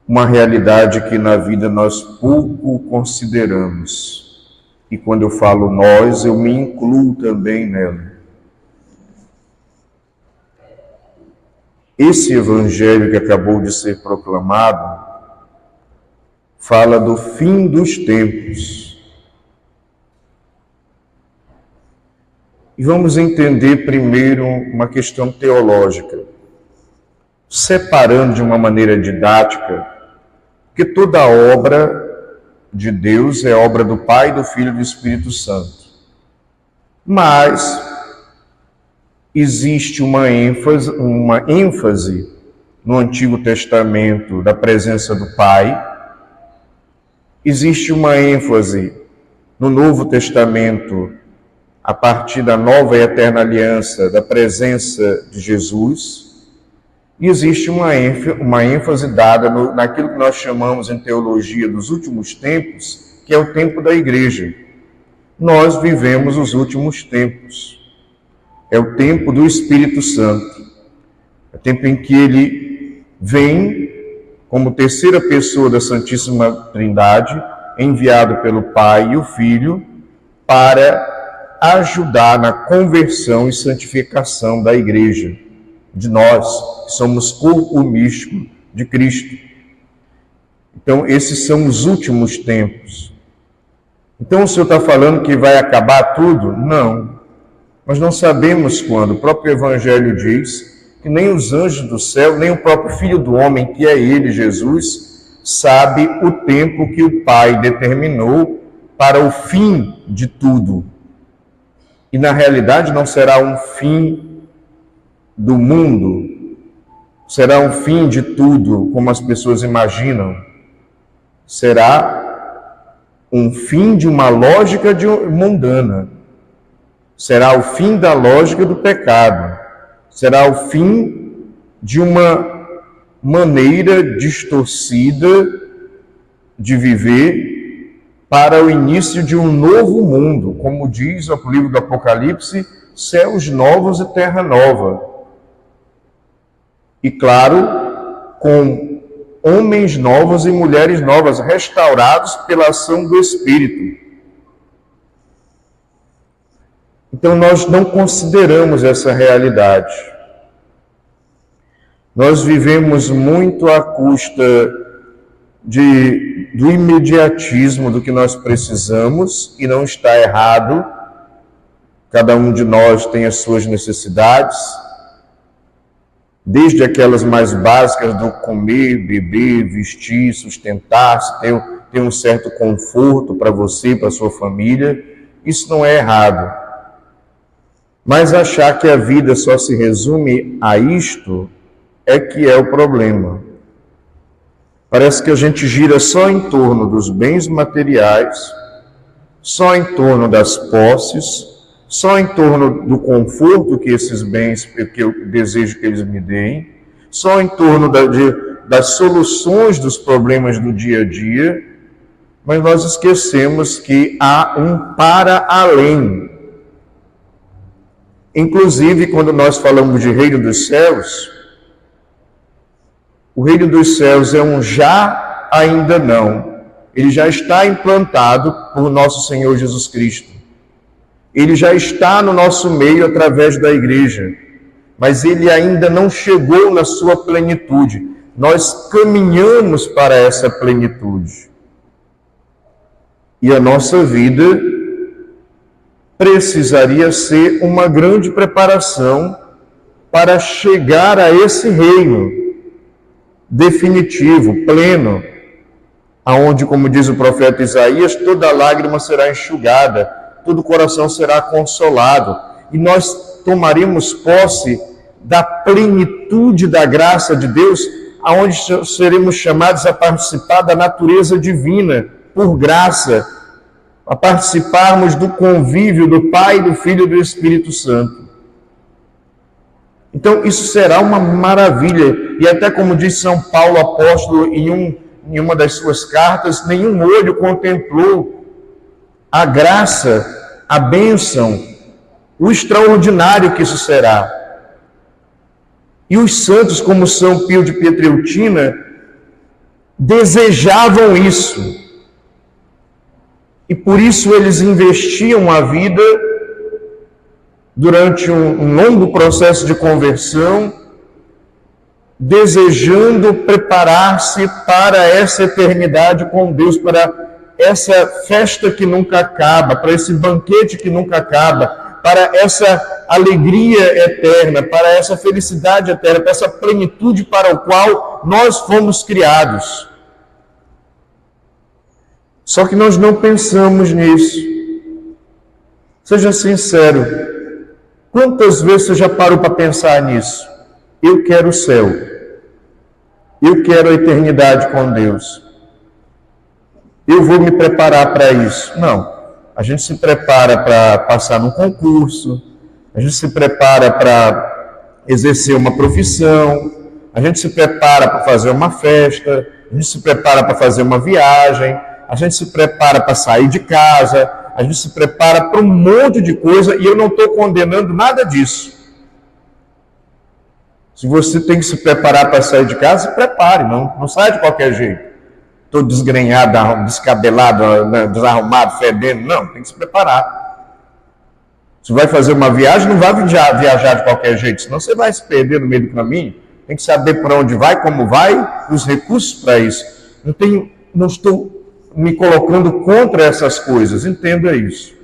uma realidade que na vida nós pouco consideramos. E quando eu falo nós, eu me incluo também nela. Esse evangelho que acabou de ser proclamado fala do fim dos tempos. E vamos entender primeiro uma questão teológica, separando de uma maneira didática, que toda obra de Deus é obra do Pai, do Filho e do Espírito Santo. Mas existe uma ênfase no Antigo Testamento da presença do Pai, existe uma ênfase no Novo Testamento, a partir da nova e eterna aliança, da presença de Jesus, e existe uma ênfase dada naquilo que nós chamamos em teologia dos últimos tempos, que é o tempo da igreja. Nós vivemos os últimos tempos. É o tempo do Espírito Santo. É o tempo em que ele vem como terceira pessoa da Santíssima Trindade, enviado pelo Pai e o Filho, para ajudar na conversão e santificação da igreja, de nós, que somos corpo místico de Cristo. Então, esses são os últimos tempos. Então, o Senhor está falando que vai acabar tudo? Não. Nós não sabemos quando. O próprio Evangelho diz que nem os anjos do céu, nem o próprio Filho do Homem, que é Ele, Jesus, sabe o tempo que o Pai determinou para o fim de tudo. E, na realidade, não será um fim do mundo, será um fim de tudo, como as pessoas imaginam. Será um fim de uma lógica mundana. Será o fim da lógica do pecado. Será o fim de uma maneira distorcida de viver para o início de um novo mundo, como diz o livro do Apocalipse, céus novos e terra nova. E claro, com homens novos e mulheres novas, restaurados pela ação do Espírito. Então nós não consideramos essa realidade. Nós vivemos muito à custa do imediatismo do que nós precisamos, e não está errado. Cada um de nós tem as suas necessidades, desde aquelas mais básicas do comer, beber, vestir, sustentar-se, ter um certo conforto para você e para a sua família. Isso não é errado. Mas achar que a vida só se resume a isto é que é o problema. Parece que a gente gira só em torno dos bens materiais, só em torno das posses, só em torno do conforto que esses bens, que eu desejo que eles me deem, só em torno das soluções dos problemas do dia a dia, mas nós esquecemos que há um para além. Inclusive, quando nós falamos de reino dos céus, o reino dos céus é um já, ainda não. Ele já está implantado por nosso Senhor Jesus Cristo. Ele já está no nosso meio através da igreja, mas ele ainda não chegou na sua plenitude. Nós caminhamos para essa plenitude. E a nossa vida precisaria ser uma grande preparação para chegar a esse reino definitivo, pleno, aonde, como diz o profeta Isaías, toda lágrima será enxugada, todo coração será consolado, e nós tomaremos posse da plenitude da graça de Deus, aonde seremos chamados a participar da natureza divina, por graça, a participarmos do convívio do Pai, do Filho e do Espírito Santo. Então, isso será uma maravilha, e até como diz São Paulo apóstolo em uma das suas cartas, nenhum olho contemplou a graça, a bênção, o extraordinário que isso será. E os santos, como São Pio de Pietrelcina, desejavam isso. E por isso eles investiam a vida durante um longo processo de conversão, desejando preparar-se para essa eternidade com Deus, para essa festa que nunca acaba, para esse banquete que nunca acaba, para essa alegria eterna, para essa felicidade eterna, para essa plenitude para o qual nós fomos criados. Só que nós não pensamos nisso. Seja sincero, quantas vezes você já parou para pensar nisso? Eu quero o céu. Eu quero a eternidade com Deus. Eu vou me preparar para isso. Não. A gente se prepara para passar num concurso, a gente se prepara para exercer uma profissão, a gente se prepara para fazer uma festa, a gente se prepara para fazer uma viagem, a gente se prepara para sair de casa, a gente se prepara para um monte de coisa, e eu não estou condenando nada disso. Se você tem que se preparar para sair de casa, se prepare, não saia de qualquer jeito. Estou desgrenhado, descabelado, desarrumado, fedendo. Não, tem que se preparar. Se vai fazer uma viagem, não vai viajar de qualquer jeito, senão você vai se perder no meio do caminho. Tem que saber para onde vai, como vai, os recursos para isso. Não estou me colocando contra essas coisas, entenda isso.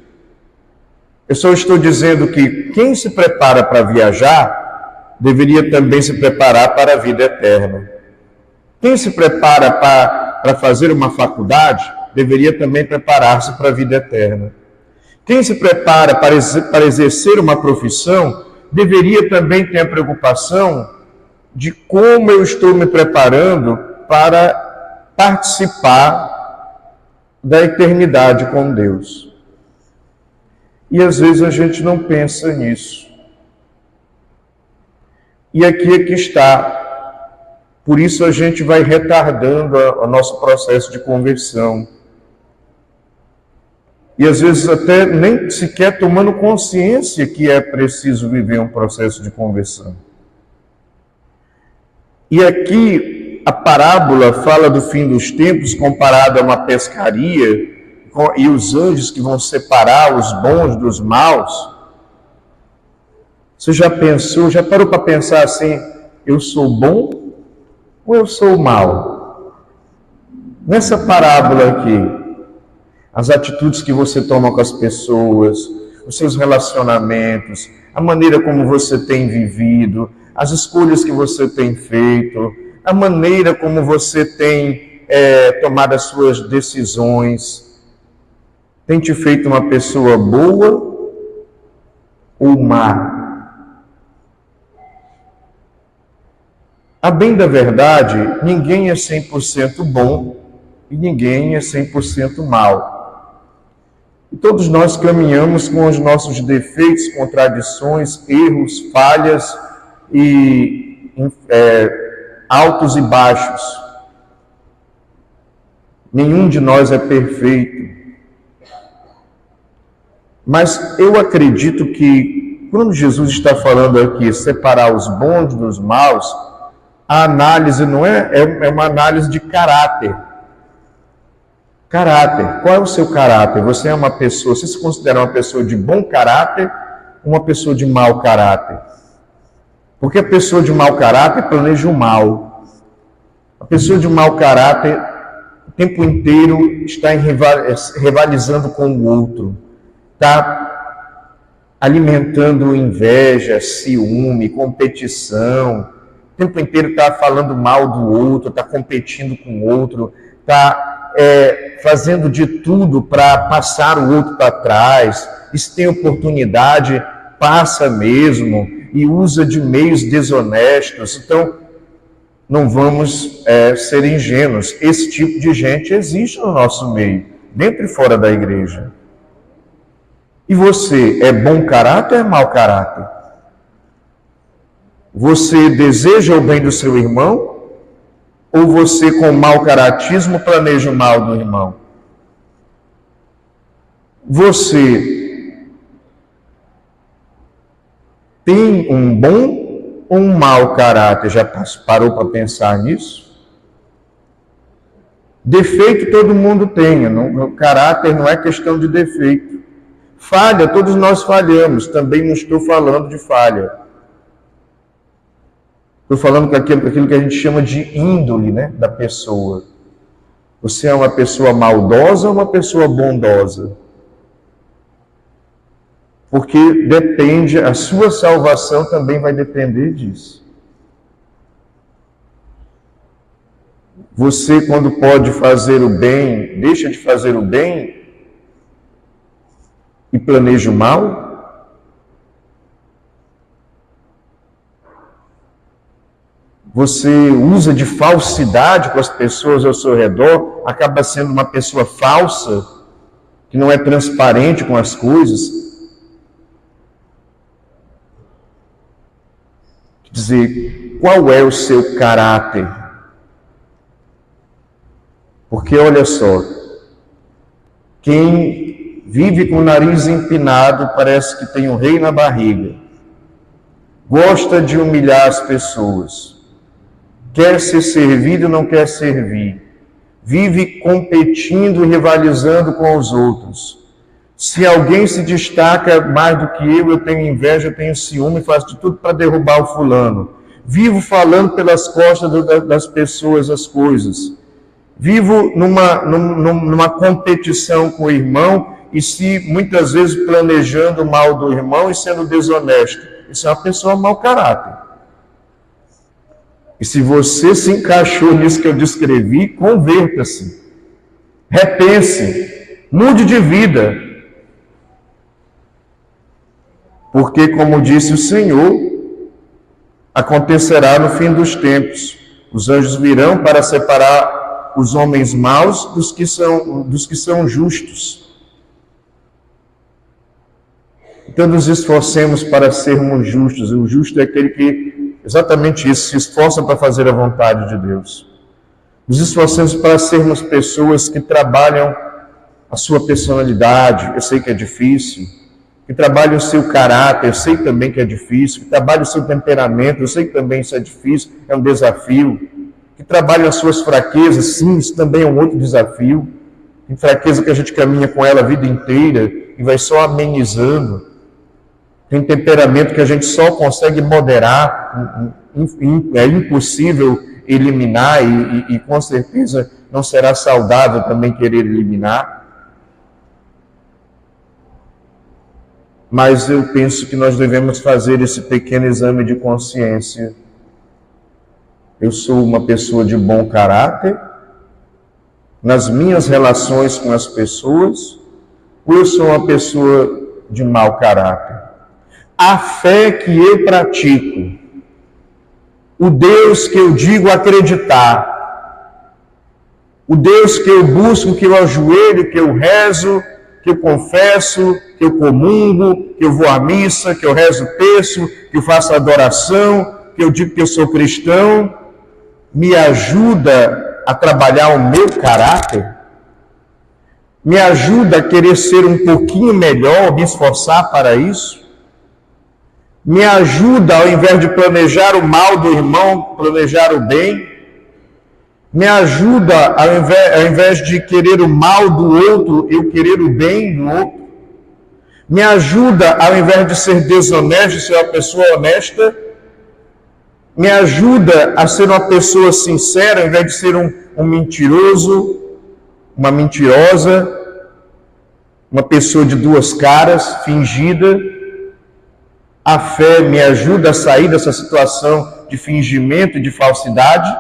Eu só estou dizendo que quem se prepara para viajar deveria também se preparar para a vida eterna. Quem se prepara para fazer uma faculdade deveria também preparar-se para a vida eterna. Quem se prepara para exercer uma profissão deveria também ter a preocupação de como eu estou me preparando para participar da eternidade com Deus. E às vezes a gente não pensa nisso. E aqui é que está. Por isso a gente vai retardando o nosso processo de conversão. E às vezes até nem sequer tomando consciência que é preciso viver um processo de conversão. E aqui a parábola fala do fim dos tempos comparado a uma pescaria e os anjos que vão separar os bons dos maus. Você já pensou, já parou para pensar assim, eu sou bom ou eu sou mau? Nessa parábola aqui, as atitudes que você toma com as pessoas, os seus relacionamentos, a maneira como você tem vivido, as escolhas que você tem feito, a maneira como você tem tomado as suas decisões, tem te feito uma pessoa boa ou má? A bem da verdade, ninguém é 100% bom e ninguém é 100% mau. E todos nós caminhamos com os nossos defeitos, contradições, erros, falhas e altos e baixos. Nenhum de nós é perfeito. Mas eu acredito que quando Jesus está falando aqui, separar os bons dos maus, a análise não é uma análise de caráter. Caráter. Qual é o seu caráter? Você é uma pessoa, você se considera uma pessoa de bom caráter ou uma pessoa de mau caráter? Porque a pessoa de mau caráter planeja o mal. A pessoa de mau caráter o tempo inteiro está rivalizando com o outro. Está alimentando inveja, ciúme, competição. O tempo inteiro está falando mal do outro, está competindo com o outro, está fazendo de tudo para passar o outro para trás. E se tem oportunidade, passa mesmo e usa de meios desonestos. Então, não vamos ser ingênuos. Esse tipo de gente existe no nosso meio, dentro e fora da igreja. E você é bom caráter ou é mau caráter? Você deseja o bem do seu irmão? Ou você, com mau caratismo, planeja o mal do irmão? Você tem um bom ou um mau caráter? Já parou para pensar nisso? Defeito todo mundo tem, caráter não é questão de defeito. Falha, todos nós falhamos, também não estou falando de falha. Estou falando com aquilo que a gente chama de índole, né, da pessoa. Você é uma pessoa maldosa ou uma pessoa bondosa? Porque depende, a sua salvação também vai depender disso. Você, quando pode fazer o bem, deixa de fazer o bem e planeja o mal? Você usa de falsidade com as pessoas ao seu redor, acaba sendo uma pessoa falsa, que não é transparente com as coisas. Quer dizer, qual é o seu caráter? Porque olha só, quem vive com o nariz empinado parece que tem um rei na barriga, gosta de humilhar as pessoas, quer ser servido e não quer servir, vive competindo e rivalizando com os outros. Se alguém se destaca mais do que eu tenho inveja, eu tenho ciúme e faço de tudo para derrubar o fulano. Vivo falando pelas costas das pessoas as coisas. Vivo numa competição com o irmão e se muitas vezes planejando o mal do irmão e sendo desonesto. Isso é uma pessoa mau caráter. E se você se encaixou nisso que eu descrevi, converta-se. Repense. Mude de vida. Porque, como disse o Senhor, acontecerá no fim dos tempos. Os anjos virão para separar os homens maus dos que são justos. Então nos esforcemos para sermos justos. O justo é aquele que, exatamente isso, se esforça para fazer a vontade de Deus. Nos esforcemos para sermos pessoas que trabalham a sua personalidade. Eu sei que é difícil. Que trabalham o seu caráter. Eu sei também que é difícil. Que trabalham o seu temperamento. Eu sei que também isso é difícil. É um desafio. Que trabalham as suas fraquezas, sim, isso também é um outro desafio. Tem fraqueza que a gente caminha com ela a vida inteira e vai só amenizando. Tem temperamento que a gente só consegue moderar, é impossível eliminar e com certeza não será saudável também querer eliminar. Mas eu penso que nós devemos fazer esse pequeno exame de consciência. Eu sou uma pessoa de bom caráter nas minhas relações com as pessoas, ou eu sou uma pessoa de mau caráter? A fé que eu pratico, o Deus que eu digo acreditar, o Deus que eu busco, que eu ajoelho, que eu rezo, que eu confesso, que eu comungo, que eu vou à missa, que eu rezo o terço, que eu faço adoração, que eu digo que eu sou cristão, me ajuda a trabalhar o meu caráter? Me ajuda a querer ser um pouquinho melhor, me esforçar para isso? Me ajuda, ao invés de planejar o mal do irmão, planejar o bem? Me ajuda, ao invés de querer o mal do outro, eu querer o bem do outro? Me ajuda, ao invés de ser desonesto, ser uma pessoa honesta? Me ajuda a ser uma pessoa sincera, ao invés de ser um mentiroso, uma mentirosa, uma pessoa de duas caras, fingida? A fé me ajuda a sair dessa situação de fingimento e de falsidade?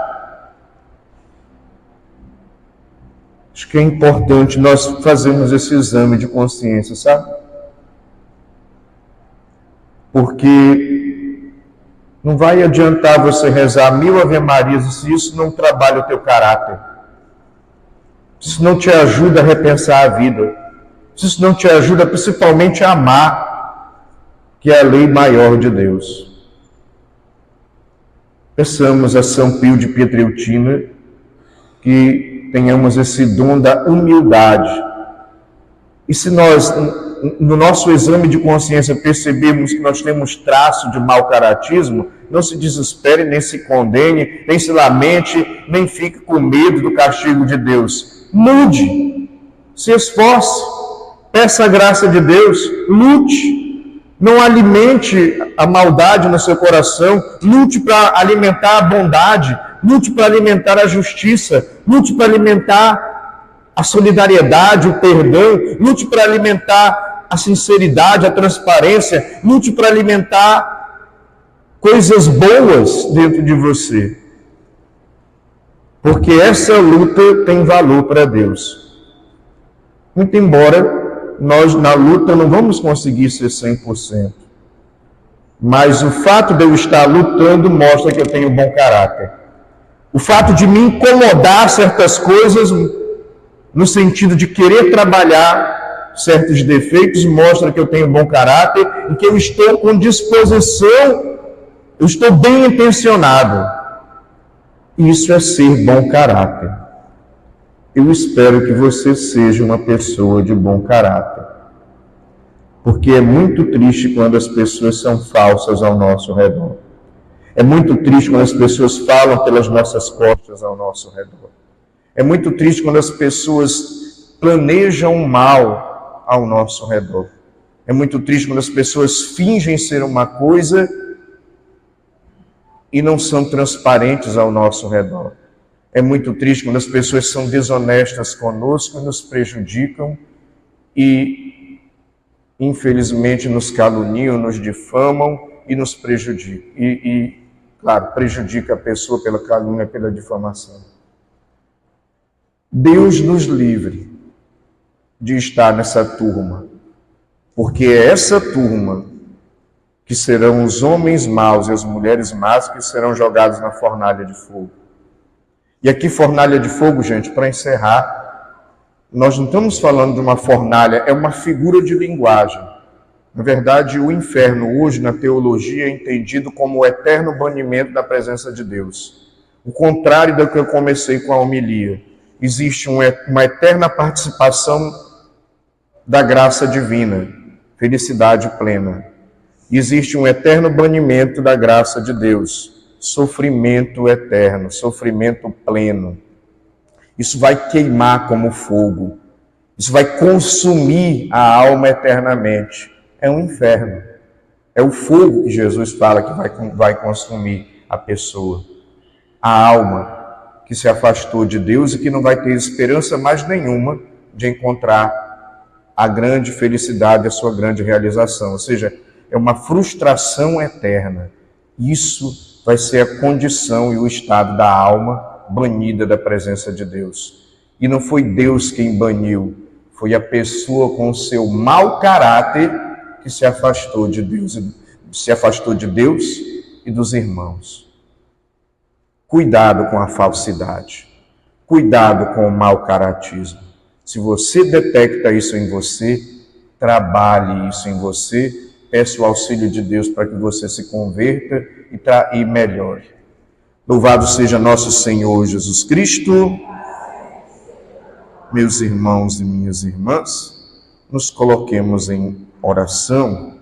Acho que é importante nós fazermos esse exame de consciência, sabe? Porque não vai adiantar você rezar 1000 Ave-Marias se isso não trabalha o teu caráter. Se isso não te ajuda a repensar a vida. Se isso não te ajuda principalmente a amar, que é a lei maior de Deus. Peçamos a São Pio de Pietrelcina que tenhamos esse dom da humildade. E se nós, no nosso exame de consciência, percebermos que nós temos traço de mau caratismo, Não se desespere, nem se condene, nem se lamente, nem fique com medo do castigo de Deus. Mude, se esforce, peça a graça de Deus, lute. Não alimente a maldade no seu coração, lute para alimentar a bondade, lute para alimentar a justiça, lute para alimentar a solidariedade, o perdão, lute para alimentar a sinceridade, a transparência, lute para alimentar coisas boas dentro de você. Porque essa luta tem valor para Deus. Muito embora nós na luta não vamos conseguir ser 100%. Mas o fato de eu estar lutando mostra que eu tenho bom caráter. O fato de me incomodar certas coisas, no sentido de querer trabalhar certos defeitos, mostra que eu tenho bom caráter e que eu estou com disposição, eu estou bem intencionado. Isso é ser bom caráter. Eu espero que você seja uma pessoa de bom caráter. Porque é muito triste quando as pessoas são falsas ao nosso redor. É muito triste quando as pessoas falam pelas nossas costas ao nosso redor. É muito triste quando as pessoas planejam mal ao nosso redor. É muito triste quando as pessoas fingem ser uma coisa e não são transparentes ao nosso redor. É muito triste quando as pessoas são desonestas conosco e nos prejudicam e, infelizmente, nos caluniam, nos difamam e nos prejudicam. Claro, prejudica a pessoa pela calúnia, pela difamação. Deus nos livre de estar nessa turma, porque é essa turma que serão os homens maus e as mulheres más que serão jogados na fornalha de fogo. E aqui, fornalha de fogo, gente, para encerrar, nós não estamos falando de uma fornalha, é uma figura de linguagem. Na verdade, o inferno hoje, na teologia, é entendido como o eterno banimento da presença de Deus. O contrário do que eu comecei com a homilia. Existe uma eterna participação da graça divina, felicidade plena. Existe um eterno banimento da graça de Deus, sofrimento eterno, sofrimento pleno. Isso vai queimar como fogo. Isso vai consumir a alma eternamente. É um inferno. É o fogo que Jesus fala que vai consumir a pessoa. A alma que se afastou de Deus e que não vai ter esperança mais nenhuma de encontrar a grande felicidade, a sua grande realização. Ou seja, é uma frustração eterna. Isso vai ser a condição e o estado da alma banida da presença de Deus. E não foi Deus quem baniu, foi a pessoa com o seu mau caráter que se afastou de Deus e dos irmãos. Cuidado com a falsidade. Cuidado com o mau caratismo. Se você detecta isso em você, trabalhe isso em você. Peça o auxílio de Deus para que você se converta e melhore. Louvado seja nosso Senhor Jesus Cristo. Meus irmãos e minhas irmãs, nos coloquemos em oração